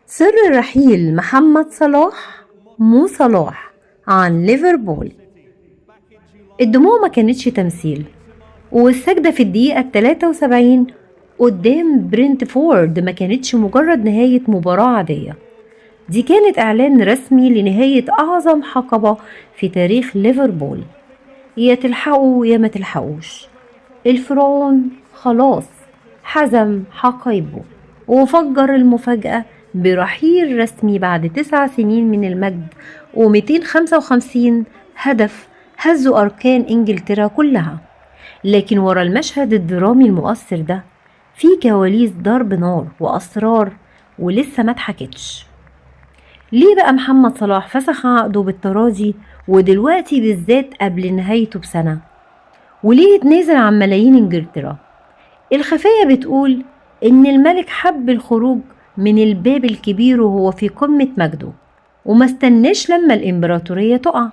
سر رحيل محمد صلاح مو صلاح عن ليفربول. الدموع ما كانتش تمثيل، والسجدة في الدقيقة 73 قدام برينتفورد ما كانتش مجرد نهاية مباراة عادية، دي كانت إعلان رسمي لنهاية أعظم حقبة في تاريخ ليفربول. يا تلحقوا يا ما تلحقوش، الفرعون خلاص حزم حقيبه وفجر المفاجأة برحيل رسمي بعد 9 سنين من المجد و255 هدف هزوا أركان إنجلترا كلها. لكن ورا المشهد الدرامي المؤثر ده في كواليس ضرب نار وأسرار ولسه ما اتحكتش. ليه بقى محمد صلاح فسخ عقده بالتراضي ودلوقتي بالذات قبل نهايته بسنة؟ وليه اتنازل عن ملايين انجلترا؟ الخفايا بتقول ان الملك حب الخروج من الباب الكبير وهو في قمة مجده وما استناش لما الامبراطورية تقع.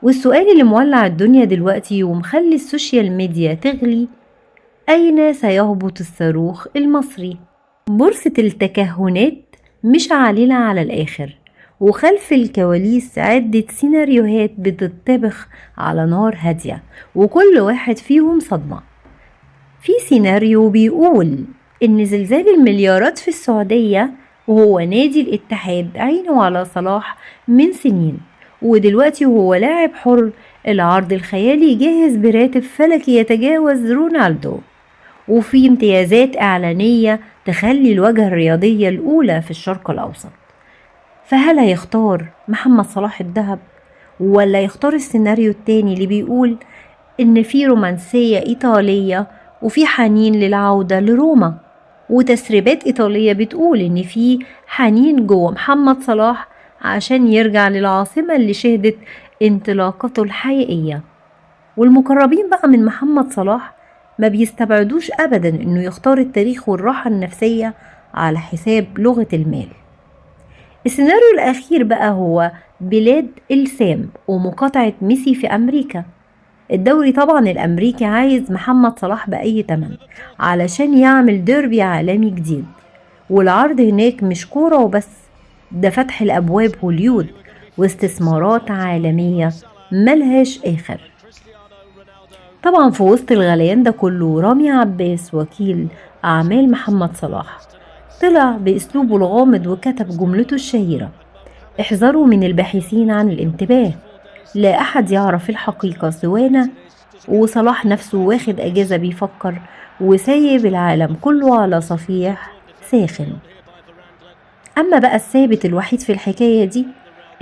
والسؤال اللي مولع الدنيا دلوقتي ومخلي السوشيال ميديا تغلي: اين سيهبط الصاروخ المصري؟ بورصة التكهنات مش عالية على الآخر، وخلف الكواليس عدة سيناريوهات بتطبخ على نار هادية وكل واحد فيهم صدمة. في سيناريو بيقول إن زلزال المليارات في السعودية وهو نادي الاتحاد عينه على صلاح من سنين، ودلوقتي وهو لاعب حر العرض الخيالي جاهز براتب فلكي يتجاوز رونالدو، وفي امتيازات إعلانية تخلي الواجهة الرياضية الأولى في الشرق الأوسط. فهل هيختار محمد صلاح الذهب ولا يختار السيناريو التاني اللي بيقول إن في رومانسية إيطالية وفي حنين للعودة لروما، وتسريبات إيطالية بتقول إن في حنين جوه محمد صلاح عشان يرجع للعاصمة اللي شهدت انطلاقته الحقيقية؟ والمقربين بقى من محمد صلاح ما بيستبعدوش أبدا إنه يختار التاريخ والراحة النفسية على حساب لغة المال. السيناريو الأخير بقى هو بلاد السام ومقاطعة ميسي في أمريكا. الدوري طبعا الأمريكي عايز محمد صلاح بأي تمن علشان يعمل ديربي عالمي جديد، والعرض هناك مش كورة وبس، ده فتح الأبواب هوليود واستثمارات عالمية ملهاش آخر. طبعا في وسط الغليان ده كله رامي عباس وكيل أعمال محمد صلاح طلع بأسلوبه الغامض وكتب جملته الشهيرة: احذروا من الباحثين عن الانتباه، لا أحد يعرف الحقيقة سوانا. وصلاح نفسه واخد أجازة بيفكر وسايب العالم كله على صفيح ساخن. أما بقى الثابت الوحيد في الحكاية دي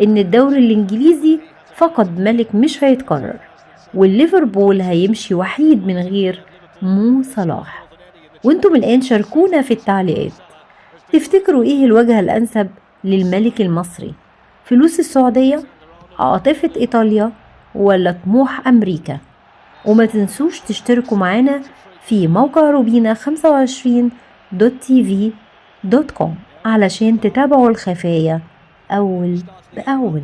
إن الدوري الإنجليزي فقد ملك مش هيتكرر، والليفربول هيمشي وحيد من غير مو صلاح. وانتم الآن شاركونا في التعليقات، تفتكروا ايه الوجهة الأنسب للملك المصري؟ فلوس السعودية، عاطفة إيطاليا، ولا طموح أمريكا؟ وما تنسوش تشتركوا معانا في موقع روبينا 25.tv.com علشان تتابعوا الخفايا أول بأول.